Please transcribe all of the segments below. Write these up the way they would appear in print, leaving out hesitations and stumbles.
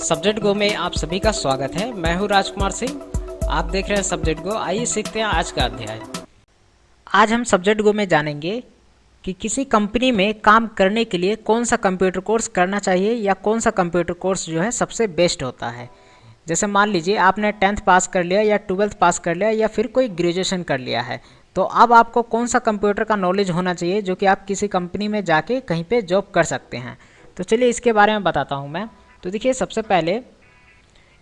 Subject गो में आप सभी का स्वागत है। मैं हूं राजकुमार सिंह। आप देख रहे हैं सब्जेक्ट गो। आइए सीखते हैं आज का अध्याय। आज हम सब्जेक्ट गो में जानेंगे कि किसी कंपनी में काम करने के लिए कौन सा कंप्यूटर कोर्स करना चाहिए या कौन सा कंप्यूटर कोर्स जो है सबसे बेस्ट होता है। जैसे मान लीजिए आपने 10th पास कर लिया या 12th पास कर लिया या फिर कोई ग्रेजुएशन कर लिया है, तो अब आपको कौन सा कंप्यूटर का नॉलेज होना चाहिए जो कि आप किसी कंपनी में जाके कहीं पे जॉब कर सकते हैं। तो चलिए इसके बारे में बताता हूँ मैं। तो देखिए, सबसे पहले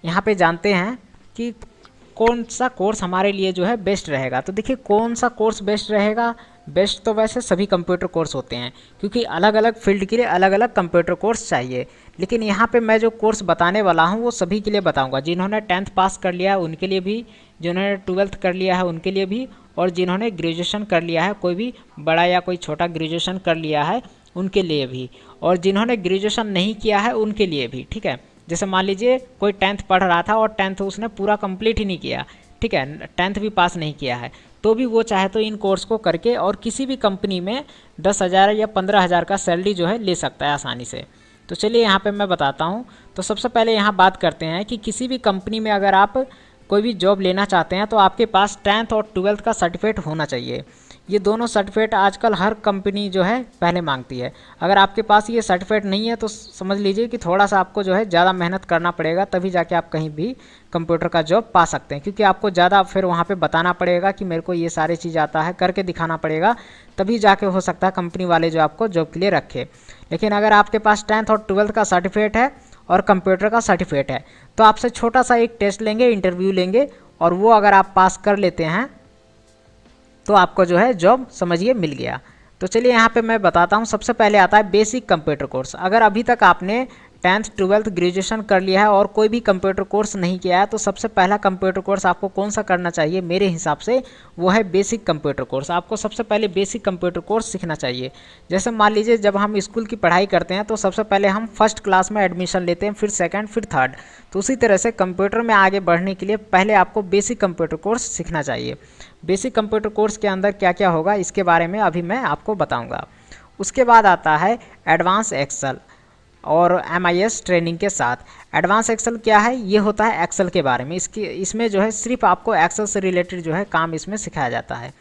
यहाँ पे जानते हैं कि कौन सा कोर्स हमारे लिए जो है बेस्ट रहेगा। तो देखिए, कौन सा कोर्स बेस्ट रहेगा। बेस्ट तो वैसे सभी कंप्यूटर कोर्स होते हैं, क्योंकि अलग अलग फील्ड के लिए अलग अलग कंप्यूटर कोर्स चाहिए। लेकिन यहाँ पे मैं जो कोर्स बताने वाला हूँ वो सभी के लिए बताऊँगा। जिन्होंने 10th पास कर लिया है उनके लिए भी, जिन्होंने 12th कर लिया है उनके लिए भी, और जिन्होंने ग्रेजुएशन कर लिया है, कोई भी बड़ा या कोई छोटा ग्रेजुएशन कर लिया है उनके लिए भी, और जिन्होंने ग्रेजुएशन नहीं किया है उनके लिए भी। ठीक है, जैसे मान लीजिए कोई 10th पढ़ रहा था और 10th उसने पूरा कंप्लीट ही नहीं किया, ठीक है, 10th भी पास नहीं किया है, तो भी वो चाहे तो इन कोर्स को करके और किसी भी कंपनी में 10,000 या 15,000 का सैलरी जो है ले सकता है आसानी से। तो चलिए यहाँ पे मैं बताता हूँ। तो सबसे पहले यहाँ बात करते हैं कि किसी भी कंपनी में अगर आप कोई भी जॉब लेना चाहते हैं तो आपके पास 10th और 12th का सर्टिफिकेट होना चाहिए। ये दोनों सर्टिफिकेट आजकल हर कंपनी जो है पहले मांगती है। अगर आपके पास ये सर्टिफिकेट नहीं है तो समझ लीजिए कि थोड़ा सा आपको जो है ज़्यादा मेहनत करना पड़ेगा, तभी जाके आप कहीं भी कंप्यूटर का जॉब पा सकते हैं। क्योंकि आपको ज़्यादा फिर वहाँ पे बताना पड़ेगा कि मेरे को ये सारी चीज़ आता है, करके दिखाना पड़ेगा, तभी जाके हो सकता है कंपनी वाले जो आपको जॉब के लिए रखे। लेकिन अगर आपके पास 10th और 12th का सर्टिफिकेट है और कंप्यूटर का सर्टिफिकेट है तो आपसे छोटा सा एक टेस्ट लेंगे, इंटरव्यू लेंगे, और वो अगर आप पास कर लेते हैं तो आपको जो है जॉब समझिए मिल गया। तो चलिए यहाँ पे मैं बताता हूँ। सबसे पहले आता है बेसिक कंप्यूटर कोर्स। अगर अभी तक आपने 10th 12th ग्रेजुएशन कर लिया है और कोई भी कंप्यूटर कोर्स नहीं किया है तो सबसे पहला कंप्यूटर कोर्स आपको कौन सा करना चाहिए मेरे हिसाब से, वो है बेसिक कंप्यूटर कोर्स। आपको सबसे पहले बेसिक कंप्यूटर कोर्स सीखना चाहिए। जैसे मान लीजिए जब हम स्कूल की पढ़ाई करते हैं तो सबसे पहले हम फर्स्ट क्लास में एडमिशन लेते हैं, फिर सेकेंड, फिर थर्ड। तो उसी तरह से कंप्यूटर में आगे बढ़ने के लिए पहले आपको बेसिक कंप्यूटर कोर्स सीखना चाहिए। बेसिक कंप्यूटर कोर्स के अंदर क्या क्या होगा इसके बारे में अभी मैं आपको बताऊँगा। उसके बाद आता है एडवांस एक्सेल और MIS ट्रेनिंग के साथ। एडवांस एक्सेल क्या है, ये होता है एक्सेल के बारे में। इसमें जो है सिर्फ आपको एक्सेल से रिलेटेड जो है काम इसमें सिखाया जाता है।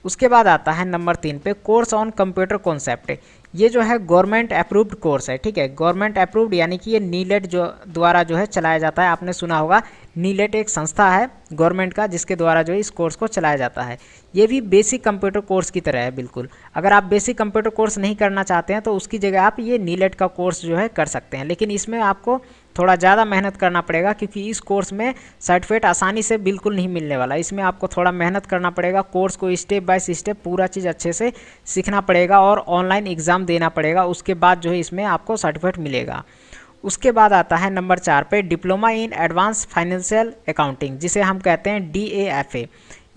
उसके बाद आता है नंबर 3 पे कोर्स ऑन कंप्यूटर कॉन्सेप्ट। ये जो है गवर्नमेंट अप्रूव्ड कोर्स है। ठीक है, गवर्नमेंट अप्रूव्ड यानी कि ये नीलेट जो द्वारा जो है चलाया जाता है। आपने सुना होगा, नीलेट एक संस्था है गवर्नमेंट का जिसके द्वारा जो है इस कोर्स को चलाया जाता है। ये भी बेसिक कंप्यूटर कोर्स की तरह है बिल्कुल। अगर आप बेसिक कंप्यूटर कोर्स नहीं करना चाहते हैं तो उसकी जगह आप ये नीलेट का कोर्स जो है कर सकते हैं। लेकिन इसमें आपको थोड़ा ज़्यादा मेहनत करना पड़ेगा, क्योंकि इस कोर्स में सर्टिफिकेट आसानी से बिल्कुल नहीं मिलने वाला। इसमें आपको थोड़ा मेहनत करना पड़ेगा, कोर्स को स्टेप बाय स्टेप पूरा चीज़ अच्छे से सीखना पड़ेगा और ऑनलाइन एग्ज़ाम देना पड़ेगा। उसके बाद जो है इसमें आपको सर्टिफिकेट मिलेगा। उसके बाद आता है नंबर 4 पे diploma in advance financial accounting, जिसे हम कहते हैं DAFA।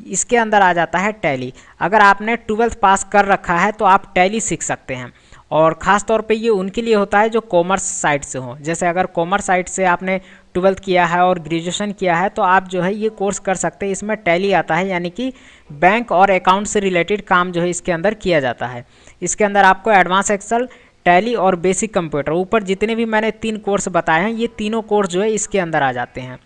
इसके अंदर आ जाता है टैली। अगर आपने 12th पास कर रखा है तो आप टैली सीख सकते हैं, और ख़ास तौर पे ये उनके लिए होता है जो कॉमर्स साइड से हो। जैसे अगर कॉमर्स साइड से आपने 12th किया है और ग्रेजुएशन किया है तो आप जो है ये कोर्स कर सकते हैं। इसमें टैली आता है, यानी कि बैंक और अकाउंट से रिलेटेड काम जो है इसके अंदर किया जाता है। इसके अंदर आपको एडवांस एक्सेल, टैली और बेसिक कंप्यूटर, ऊपर जितने भी मैंने 3 कोर्स बताए हैं ये तीनों कोर्स जो है इसके अंदर आ जाते हैं।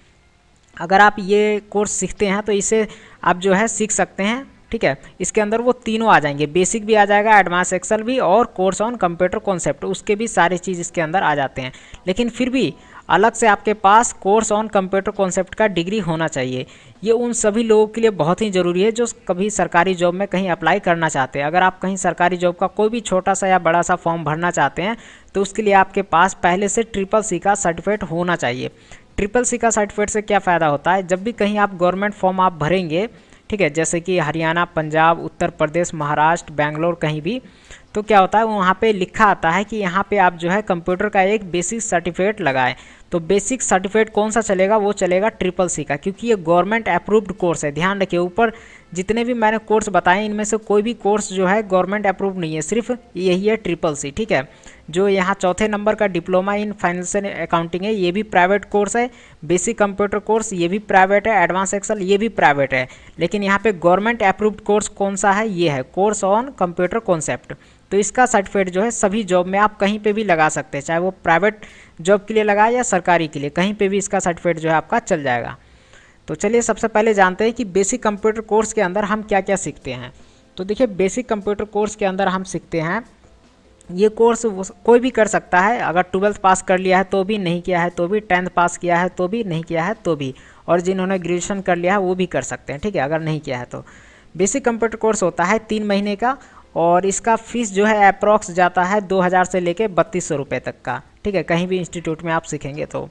अगर आप ये कोर्स सीखते हैं तो इसे आप जो है सीख सकते हैं। ठीक है, इसके अंदर वो तीनों आ जाएंगे, बेसिक भी आ जाएगा, एडवांस एक्सेल भी, और कोर्स ऑन कंप्यूटर कॉन्सेप्ट, उसके भी सारी चीज़ इसके अंदर आ जाते हैं। लेकिन फिर भी अलग से आपके पास कोर्स ऑन कंप्यूटर कॉन्सेप्ट का डिग्री होना चाहिए। ये उन सभी लोगों के लिए बहुत ही ज़रूरी है जो कभी सरकारी जॉब में कहीं अप्लाई करना चाहते हैं। अगर आप कहीं सरकारी जॉब का कोई भी छोटा सा या बड़ा सा फॉर्म भरना चाहते हैं तो उसके लिए आपके पास पहले से CCC का सर्टिफिकेट होना चाहिए। CCC का सर्टिफिकेट से क्या फ़ायदा होता है, जब भी कहीं आप गवर्नमेंट फॉर्म आप भरेंगे, ठीक है, जैसे कि हरियाणा, पंजाब, उत्तर प्रदेश, महाराष्ट्र, बेंगलोर, कहीं भी, तो क्या होता है वहाँ पे लिखा आता है कि यहाँ पे आप जो है कंप्यूटर का एक बेसिक सर्टिफिकेट लगाएं। तो बेसिक सर्टिफिकेट कौन सा चलेगा, वो चलेगा CCC का, क्योंकि ये गवर्नमेंट अप्रूव्ड कोर्स है। ध्यान रखिए, ऊपर जितने भी मैंने कोर्स बताए इनमें से कोई भी कोर्स जो है गवर्नमेंट अप्रूव्ड नहीं है, सिर्फ यही है CCC। ठीक है, जो यहाँ चौथे नंबर का डिप्लोमा इन फाइनेंशियल अकाउंटिंग है ये भी प्राइवेट कोर्स है, बेसिक कंप्यूटर कोर्स ये भी प्राइवेट है, एडवांस एक्सेल ये भी प्राइवेट है। लेकिन यहाँ पे गवर्नमेंट अप्रूव्ड कोर्स कौन सा है, ये है कोर्स ऑन कंप्यूटर कॉन्सेप्ट। तो इसका सर्टिफिकेट जो है सभी जॉब में आप कहीं पे भी लगा सकते हैं, चाहे वो प्राइवेट जॉब के लिए लगाए या सरकारी के लिए, कहीं पे भी इसका सर्टिफिकेट जो है आपका चल जाएगा। तो चलिए सबसे पहले जानते हैं कि बेसिक कंप्यूटर कोर्स के अंदर हम क्या क्या सीखते हैं। तो देखिए बेसिक कंप्यूटर कोर्स के अंदर हम सीखते हैं, ये कोर्स कोई भी कर सकता है, अगर 12th पास कर लिया है तो भी, नहीं किया है तो भी, 10th पास किया है तो भी, नहीं किया है तो भी, और जिन्होंने ग्रेजुएशन कर लिया है वो भी कर सकते हैं, ठीक है, अगर नहीं किया है तो। बेसिक कंप्यूटर कोर्स होता है 3 महीने का, और इसका फीस जो है अप्रॉक्स जाता है 2000 से लेके 3200 रुपये तक का, ठीक है, कहीं भी इंस्टीट्यूट में आप सीखेंगे तो।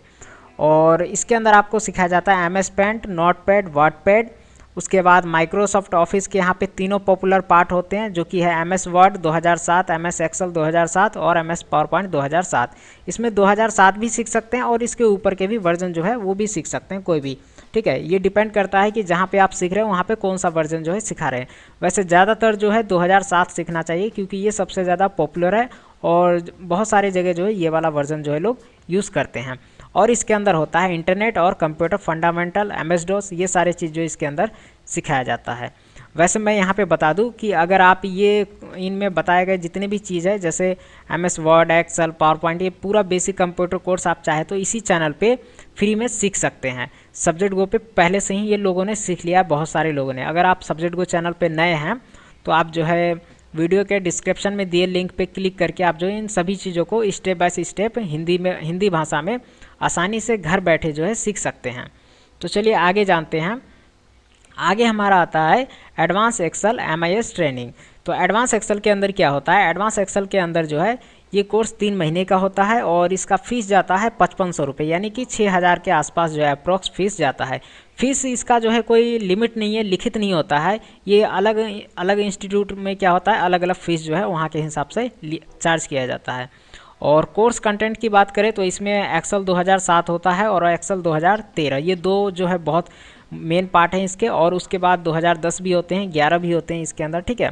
और इसके अंदर आपको सिखाया जाता है MS पेंट, नोटपैड, वर्डपैड, उसके बाद माइक्रोसॉफ्ट ऑफिस के यहाँ पे तीनों पॉपुलर पार्ट होते हैं, जो कि है MS वर्ड 2007, MS एक्सेल 2007 और MS पावरपॉइंट 2007। इसमें 2007 भी सीख सकते हैं और इसके ऊपर के भी वर्जन जो है वो भी सीख सकते हैं कोई भी, ठीक है। ये डिपेंड करता है कि जहाँ पे आप सीख रहे हो वहाँ पे कौन सा वर्जन जो है सिखा रहे हैं। वैसे ज़्यादातर जो है 2007 सीखना चाहिए, क्योंकि ये सबसे ज़्यादा पॉपुलर है और बहुत सारी जगह जो है ये वाला वर्जन जो है लोग यूज़ करते हैं। और इसके अंदर होता है इंटरनेट और कंप्यूटर फंडामेंटल, MS DOS, ये सारे चीज़ जो इसके अंदर सिखाया जाता है। वैसे मैं यहाँ पे बता दूँ कि अगर आप ये इनमें बताए गए जितने भी चीज़ है, जैसे MS वर्ड, एक्सेल, पावरपॉइंट, ये पूरा बेसिक कंप्यूटर कोर्स आप चाहे तो इसी चैनल पे फ्री में सीख सकते हैं। सब्जेक्ट गो पे पहले से ही ये लोगों ने सीख लिया है, बहुत सारे लोगों ने। अगर आप सब्जेक्ट गो चैनल पे नए हैं तो आप जो है वीडियो के डिस्क्रिप्शन में दिए लिंक पे क्लिक करके आप जो इन सभी चीज़ों को स्टेप बाय स्टेप हिंदी भाषा में आसानी से घर बैठे जो है सीख सकते हैं। तो चलिए आगे जानते हैं। आगे हमारा आता है एडवांस एक्सेल MIS ट्रेनिंग। तो एडवांस एक्सेल के अंदर क्या होता है, एडवांस एक्सेल के अंदर जो है ये कोर्स 3 महीने का होता है और इसका फीस जाता है 5500 रुपये, यानी कि 6000 के आसपास जो है अप्रॉक्स फीस जाता है। फीस इसका जो है कोई लिमिट नहीं है, लिखित नहीं होता है, ये अलग अलग इंस्टीट्यूट में क्या होता है अलग अलग फीस जो है वहाँ के हिसाब से चार्ज किया जाता है। और कोर्स कंटेंट की बात करें तो इसमें एक्सेल 2007 होता है और एक्सेल 2013, ये दो जो है बहुत मेन पार्ट हैं इसके, और उसके बाद 2010 भी होते हैं, 11 भी होते हैं इसके अंदर, ठीक है।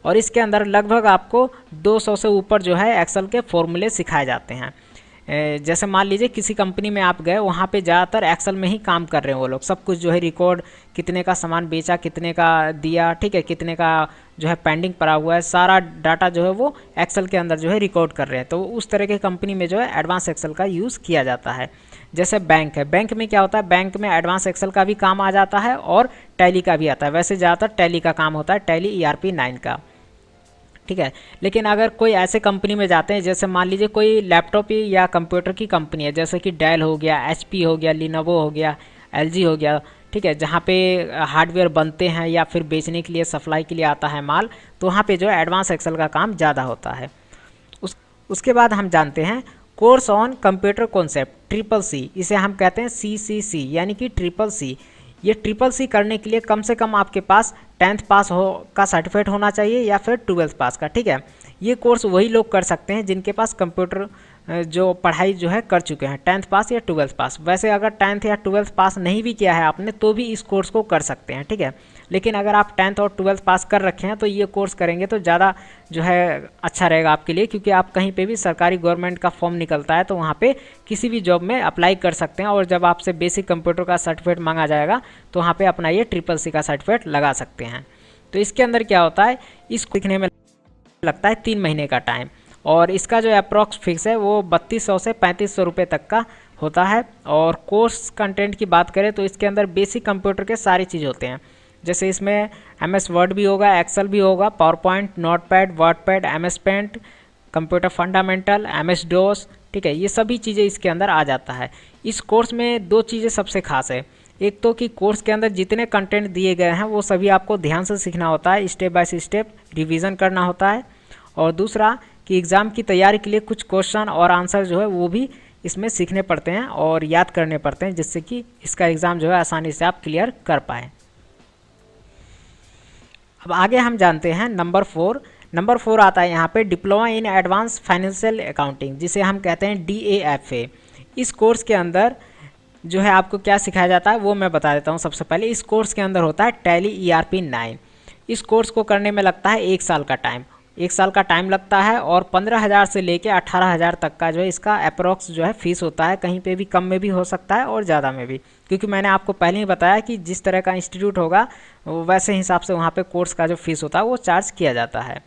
और इसके अंदर लगभग आपको 200 से ऊपर जो है एक्सेल के फॉर्मूले सिखाए जाते हैं। जैसे मान लीजिए किसी कंपनी में आप गए, वहाँ पे ज़्यादातर एक्सेल में ही काम कर रहे हैं वो लोग, सब कुछ जो है रिकॉर्ड, कितने का सामान बेचा, कितने का दिया, ठीक है, कितने का जो है पेंडिंग पड़ा हुआ है, सारा डाटा जो है वो एक्सेल के अंदर जो है रिकॉर्ड कर रहे हैं। तो उस तरह के कंपनी में जो है एडवांस एक्सेल का यूज़ किया जाता है। जैसे बैंक है, बैंक में क्या होता है, बैंक में एडवांस एक्सेल का भी काम आ जाता है और टैली का भी आता है। वैसे ज़्यादातर टैली का काम होता है, टैली ERP 9 का, ठीक है। लेकिन अगर कोई ऐसे कंपनी में जाते हैं, जैसे मान लीजिए कोई लैपटॉप या कंप्यूटर की कंपनी है, जैसे कि डेल हो गया, HP हो गया, लिनोवो हो गया, LG हो गया, ठीक है, जहाँ पे हार्डवेयर बनते हैं या फिर बेचने के लिए, सप्लाई के लिए आता है माल, तो वहाँ पे जो है एडवांस एक्सेल का काम ज़्यादा होता है। उसके बाद हम जानते हैं course on computer concept CCC, इसे हम कहते हैं CCC, यानी कि CCC। ये CCC करने के लिए कम से कम आपके पास 10th पास का सर्टिफिकेट होना चाहिए या फिर 12th पास का, ठीक है। ये कोर्स वही लोग कर सकते हैं जिनके पास कंप्यूटर जो पढ़ाई जो है कर चुके हैं, 10th पास या 12th पास। वैसे अगर 10th या 12th पास नहीं भी किया है आपने तो भी इस कोर्स को कर सकते हैं, ठीक है। लेकिन अगर आप 10th और 12th पास कर रखे हैं तो ये कोर्स करेंगे तो ज़्यादा जो है अच्छा रहेगा आपके लिए, क्योंकि आप कहीं पे भी सरकारी गवर्नमेंट का फॉर्म निकलता है तो वहाँ पे किसी भी जॉब में अप्लाई कर सकते हैं, और जब आपसे बेसिक कंप्यूटर का सर्टिफिकेट मांगा जाएगा तो वहाँ पे अपना ये CCC का सर्टिफिकेट लगा सकते हैं। तो इसके अंदर क्या होता है, इसको सीखने में लगता है 3 महीने का टाइम, और इसका जो अप्रॉक्स फिक्स है वो 3200 से 3500 रुपये तक का होता है। और कोर्स कंटेंट की बात करें तो इसके अंदर बेसिक कंप्यूटर के सारी चीज़ होते हैं, जैसे इसमें MS वर्ड भी होगा, एक्सेल भी होगा, PowerPoint, Notepad, WordPad, MS Paint, computer fundamental, MS DOS, ठीक है, ये सभी चीज़ें इसके अंदर आ जाता है। इस कोर्स में 2 चीज़ें सबसे खास है, एक तो कि कोर्स के अंदर जितने कंटेंट दिए गए हैं वो सभी आपको ध्यान से सीखना होता है, स्टेप बाय स्टेप रिवीजन करना होता है। और दूसरा कि एग्ज़ाम की तैयारी के लिए कुछ क्वेश्चन और आंसर जो है वो भी इसमें सीखने पड़ते हैं और याद करने पड़ते हैं, जिससे कि इसका एग्ज़ाम जो है आसानी से आप क्लियर कर पाएँ। अब आगे हम जानते हैं नंबर 4 आता है यहाँ पे diploma in advance financial accounting, जिसे हम कहते हैं DAFA। इस कोर्स के अंदर जो है आपको क्या सिखाया जाता है वो मैं बता देता हूँ। सबसे पहले इस कोर्स के अंदर होता है टैली ERP 9। इस कोर्स को करने में लगता है 1 साल का टाइम, 1 साल का टाइम लगता है, और 15,000 से लेके 18,000 तक का जो है इसका अप्रॉक्स जो है फीस होता है। कहीं पे भी कम में भी हो सकता है और ज़्यादा में भी, क्योंकि मैंने आपको पहले ही बताया कि जिस तरह का इंस्टीट्यूट होगा वैसे हिसाब से वहाँ पे कोर्स का जो फीस होता है वो चार्ज किया जाता है।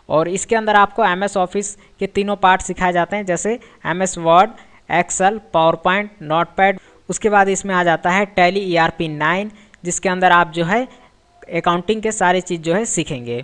और इसके अंदर आपको MS ऑफिस के तीनों पार्ट सिखाए जाते हैं, जैसे MS Word, Excel, PowerPoint, Notepad. उसके बाद इसमें आ जाता है टैली ERP 9, जिसके अंदर आप जो है अकाउंटिंग के सारे चीज़ जो है सीखेंगे।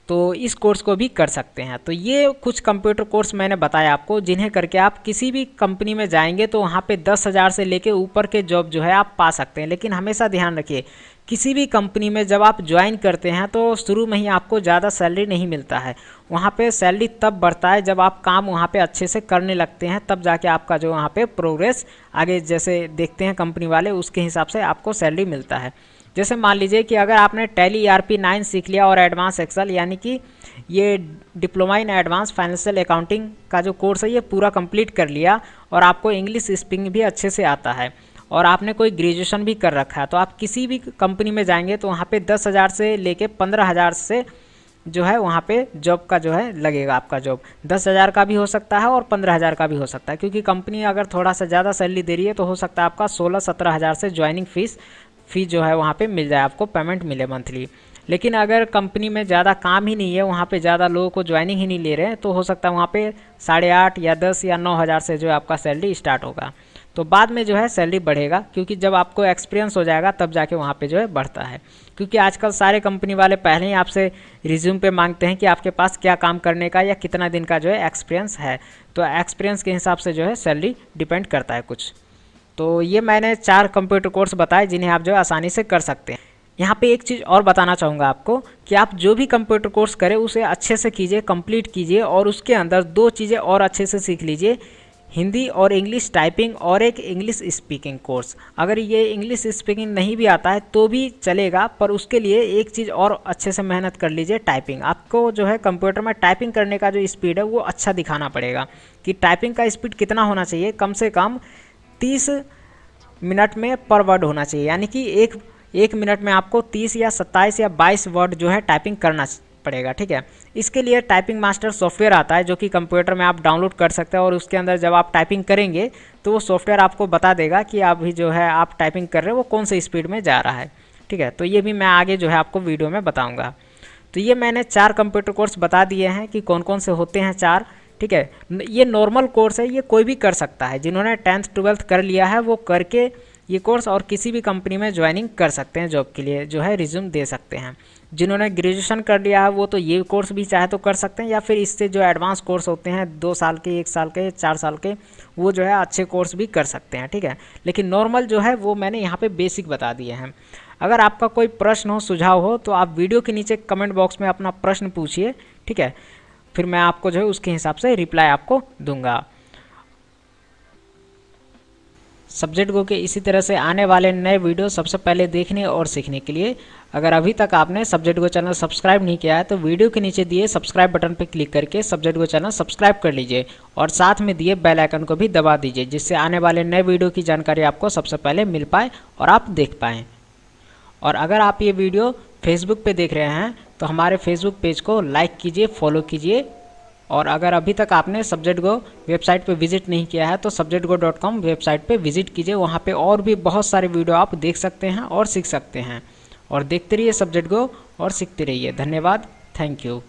तो इस कोर्स को भी कर सकते हैं। तो ये कुछ कंप्यूटर कोर्स मैंने बताया आपको, जिन्हें करके आप किसी भी कंपनी में जाएंगे तो वहाँ पे 10,000 से लेके ऊपर के जॉब जो है आप पा सकते हैं। लेकिन हमेशा ध्यान रखिए, किसी भी कंपनी में जब आप ज्वाइन करते हैं तो शुरू में ही आपको ज़्यादा सैलरी नहीं मिलता है। वहाँ पे सैलरी तब बढ़ता है जब आप काम वहाँ पे अच्छे से करने लगते हैं, तब जाके आपका जो वहाँ पे प्रोग्रेस आगे जैसे देखते हैं कंपनी वाले, उसके हिसाब से आपको सैलरी मिलता है। जैसे मान लीजिए कि अगर आपने टैली ERP 9 सीख लिया और एडवांस एक्सेल, यानी कि ये diploma in advance financial accounting का जो कोर्स है ये पूरा कंप्लीट कर लिया और आपको इंग्लिश स्पीकिंग भी अच्छे से आता है और आपने कोई ग्रेजुएशन भी कर रखा है, तो आप किसी भी कंपनी में जाएंगे तो वहाँ पे 10,000 से लेके 15,000 से जो है वहाँ पे जॉब का जो है लगेगा। आपका जॉब 10,000 का भी हो सकता है और 15,000 का भी हो सकता है, क्योंकि कंपनी अगर थोड़ा सा ज़्यादा सैलरी दे रही है तो हो सकता है आपका 16-17,000 से ज्वाइनिंग फीस जो है वहाँ पे मिल जाए, आपको पेमेंट मिले मंथली। लेकिन अगर कंपनी में ज़्यादा काम ही नहीं है, वहाँ पे ज़्यादा लोगों को ज्वाइनिंग ही नहीं ले रहे हैं, तो हो सकता है वहाँ पे 8,500 या 10 या 9,000 से जो है आपका सैलरी स्टार्ट होगा। तो बाद में जो है सैलरी बढ़ेगा, क्योंकि जब आपको एक्सपीरियंस हो जाएगा तब जाके वहाँ पे जो है बढ़ता है। क्योंकि आजकल सारे कंपनी वाले पहले ही आपसे रिज्यूम पे मांगते हैं कि आपके पास क्या काम करने का या कितना दिन का जो है एक्सपीरियंस है। तो एक्सपीरियंस के हिसाब से जो है सैलरी डिपेंड करता है कुछ। तो ये मैंने 4 कंप्यूटर कोर्स बताए जिन्हें आप जो है आसानी से कर सकते हैं। यहाँ पे एक चीज़ और बताना चाहूँगा आपको कि आप जो भी कंप्यूटर कोर्स करें उसे अच्छे से कीजिए, कंप्लीट कीजिए, और उसके अंदर 2 चीज़ें और अच्छे से सीख लीजिए, हिंदी और इंग्लिश टाइपिंग और एक इंग्लिश स्पीकिंग कोर्स। अगर ये इंग्लिश स्पीकिंग नहीं भी आता है तो भी चलेगा, पर उसके लिए एक चीज़ और अच्छे से मेहनत कर लीजिए, टाइपिंग। आपको जो है कंप्यूटर में टाइपिंग करने का जो स्पीड है वो अच्छा दिखाना पड़ेगा कि टाइपिंग का स्पीड कितना होना चाहिए, कम से कम 30 मिनट में पर वर्ड होना चाहिए, यानी कि एक मिनट में आपको 30 या 27 या 22 वर्ड जो है टाइपिंग करना पड़ेगा, ठीक है। इसके लिए टाइपिंग मास्टर सॉफ्टवेयर आता है जो कि कंप्यूटर में आप डाउनलोड कर सकते हैं, और उसके अंदर जब आप टाइपिंग करेंगे तो वो सॉफ्टवेयर आपको बता देगा कि अभी जो है आप टाइपिंग कर रहे हो वो कौन से स्पीड में जा रहा है, ठीक है। तो ये भी मैं आगे जो है आपको वीडियो में बताऊँगा। तो ये मैंने 4 कंप्यूटर कोर्स बता दिए हैं कि कौन कौन से होते हैं 4, ठीक है। ये नॉर्मल कोर्स है, ये कोई भी कर सकता है, जिन्होंने 10th 12th कर लिया है वो करके ये कोर्स और किसी भी कंपनी में ज्वाइनिंग कर सकते हैं, जॉब के लिए जो है रिज्यूम दे सकते हैं। जिन्होंने ग्रेजुएशन कर लिया है वो तो ये कोर्स भी चाहे तो कर सकते हैं, या फिर इससे जो एडवांस कोर्स होते हैं 2 साल के, 1 साल के, 4 साल के, वो जो है अच्छे कोर्स भी कर सकते हैं, ठीक है। लेकिन नॉर्मल जो है वो मैंने यहाँ पे बेसिक बता दिए हैं। अगर आपका कोई प्रश्न हो, सुझाव हो, तो आप वीडियो के नीचे कमेंट बॉक्स में अपना प्रश्न पूछिए, ठीक है। फिर मैं आपको जो है उसके हिसाब से रिप्लाई आपको दूंगा। सब्जेक्ट गो के इसी तरह से आने वाले नए वीडियो सबसे पहले देखने और सीखने के लिए अगर अभी तक आपने सब्जेक्ट गो चैनल सब्सक्राइब नहीं किया है तो वीडियो के नीचे दिए सब्सक्राइब बटन पर क्लिक करके सब्जेक्ट गो चैनल सब्सक्राइब कर लीजिए, और साथ में दिए बेल आइकन को भी दबा दीजिए, जिससे आने वाले नए वीडियो की जानकारी आपको सबसे पहले मिल पाए और आप देख पाएँ। और अगर आप ये वीडियो फेसबुक पे देख रहे हैं तो हमारे फेसबुक पेज को लाइक कीजिए, फॉलो कीजिए, और अगर अभी तक आपने सब्जेक्ट गो वेबसाइट पे विजिट नहीं किया है तो subjectgo.com वेबसाइट पे विजिट कीजिए। वहाँ पे और भी बहुत सारे वीडियो आप देख सकते हैं और सीख सकते हैं। और देखते रहिए सब्जेक्ट गो और सीखते रहिए। धन्यवाद, थैंक यू।